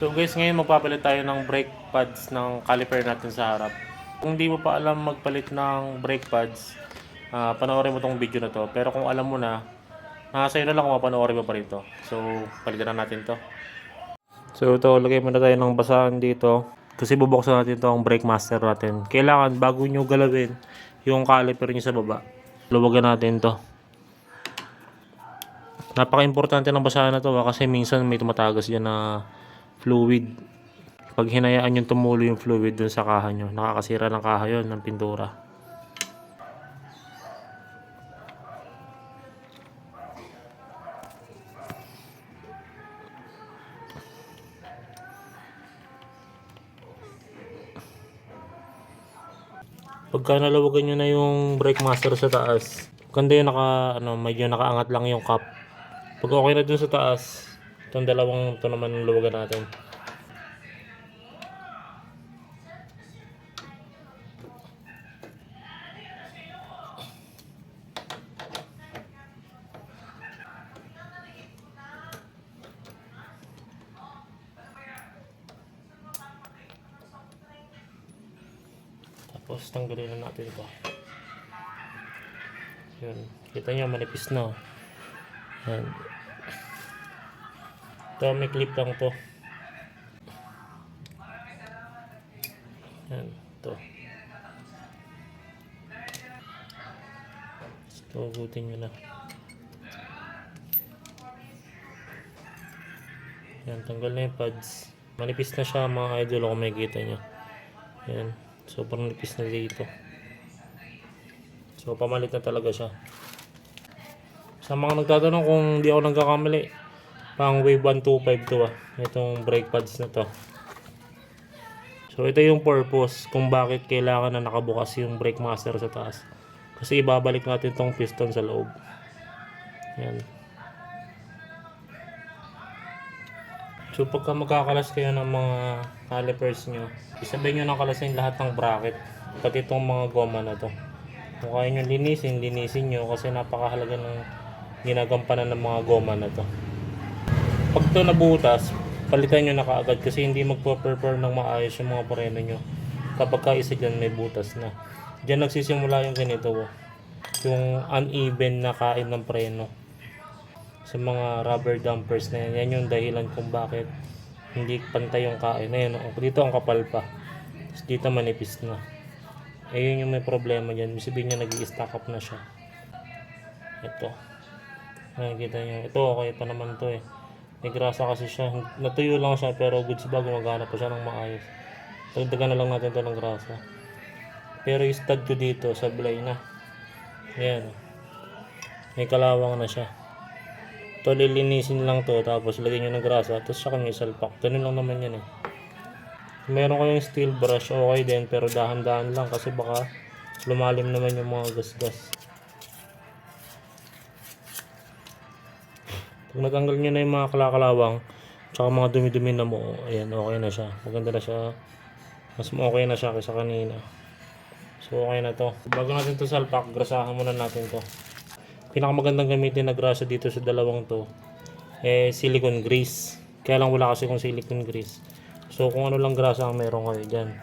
So guys, ngayon magpapalit tayo ng brake pads ng caliper natin sa harap. Kung di mo pa alam magpalit ng brake pads, panoorin mo tong video na to. Pero kung alam mo na, sa'yo na lang kung mapanoorin mo pa rin to. So, palitan na natin to. So ito, lagay muna tayo ng basahan dito. Kasi bubuksan natin to ang brake master natin. Kailangan bago nyo galawin yung caliper nyo sa baba, luwagan natin to. Napaka-importante ng basahan na to kasi minsan may tumatagas dyan na fluid. Pag hinayaan yung tumulo yung fluid dun sa kaha nyo, nakakasira ng kaha yun, ng pintura. Pagka nalawagan nyo na yung brake master sa taas, ganda yung medyo nakaangat lang yung cup. Pag okay na dun sa taas, itong dalawang ito naman luwagan natin. Tapos tanggalin na natin ito. Yun. Kita nyo manipis na. Yan. Ito may clip lang to. Yan. Ito. Ito, hugutin nyo na. Yan, tanggal na yung pads. Manipis na siya mga idol kung makikita nyo. Yan. Sobrang nipis na dito. So pamalit na talaga siya. Sa mga nagtatanong kung di ako nagkakamali, pang wave 125 to itong brake pads na to. So ito yung purpose kung bakit kailangan na nakabukas yung brake master sa taas. Kasi ibabalik natin tong piston sa loob. Yan. So pagka magkakalas kayo ng mga calipers nyo, isabay nyo ng kalasin lahat ng bracket, pati itong mga goma na to. Kung kaya nyo linisin nyo kasi napakahalaga ng ginagampanan ng mga goma na to. Pag ito nabutas, palitan nyo na kaagad kasi hindi magpo-perform ng maayos yung mga preno nyo kapag kaisa dyan may butas na. Dyan nagsisimula yung ganito, yung uneven na kain ng preno. Sa mga rubber dampers na yan, yan yung dahilan kung bakit hindi pantay yung kain. Ayan, dito ang kapal pa, dito manipis na. Ayun yung may problema dyan. Sabihin niya nag-i-stack up na siya. Ito. Nakikita nyo. Ito okay pa naman to May grasa kasi siya. Natuyo lang siya pero goods ba gumagana pa siya ng maayos. Dagdagan na lang natin to ng grasa. Pero yung stud ko dito sablay na. Ayan. May kalawang na siya. Ito lilinisin lang to tapos lagyan nyo ng grasa tapos siya kanya isalpak. Ganun lang naman yan Meron kayong steel brush, okay din, pero dahan-dahan lang kasi baka lumalim naman yung mga gasgas. Pag natanggal nyo na yung mga kalakalawang tsaka mga dumi-dumi na mo, ayan, okay na siya. Maganda na siya. Mas okay na siya kaysa kanina. So okay na to. Bago natin to salpak, grasahan muna natin to. Pinakamagandang gamitin na grasa dito sa dalawang to silicone grease. Kaya lang wala kasi kung silicone grease. So kung ano lang grasa ang meron kayo dyan.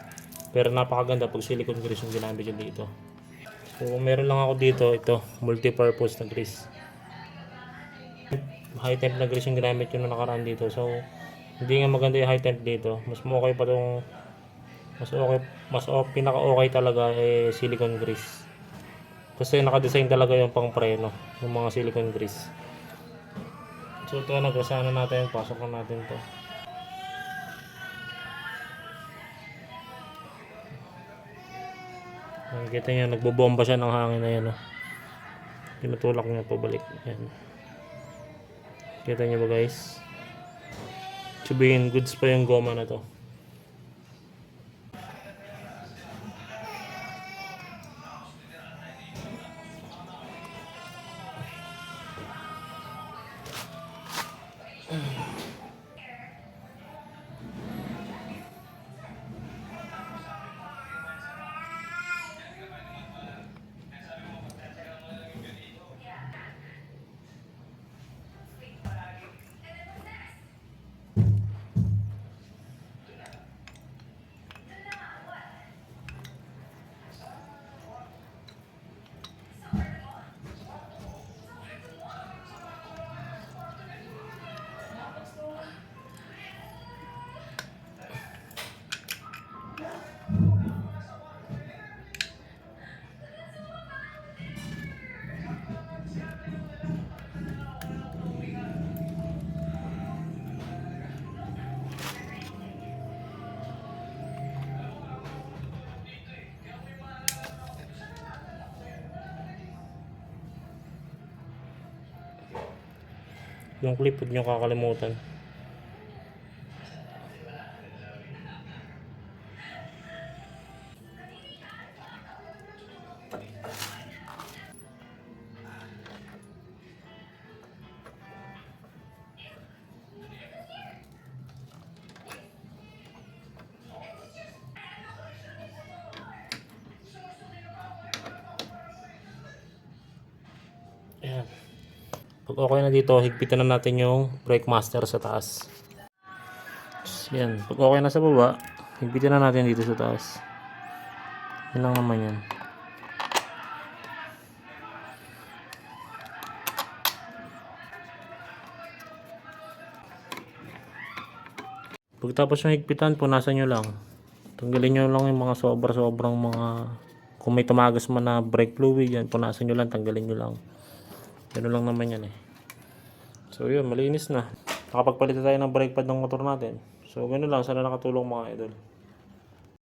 Pero napakaganda pag silicone grease yung ginamit nyo dito. So kung meron lang ako dito, ito, multi-purpose na grease. High temp na grease yung ginamit nyo na nakaraan dito. So hindi nga maganda yung high temp dito. Mas okay pa itong pinaka okay talaga silicone grease. Kasi naka-design talaga yung pang preno, yung mga silicone grease. So ito, nagkasana natin, pasok na natin to. Kita nyo, nagbobomba siya ng hangin na yan tinutulak niya pabalik. Yan. Kita nyo ba guys? Sabihin, goods pa yung goma na to. Yung clip, huwag nyo kakalimutan. Ayan. Pag okay na dito, higpitan na natin yung brake master sa taas. Yan. Pag okay na sa baba, higpitan na natin dito sa taas. Yan lang naman yan. Pagtapos yung higpitan, punasan nyo lang. Tanggalin nyo lang yung mga sobrang mga, kung may tumagas man na brake fluid, yan, punasan nyo lang, tanggalin nyo lang. Ganun lang naman yan eh. So yun, malinis na. Nakapagpalit na tayo ng brake pad ng motor natin. So ganun lang, sana nakatulong mga idol.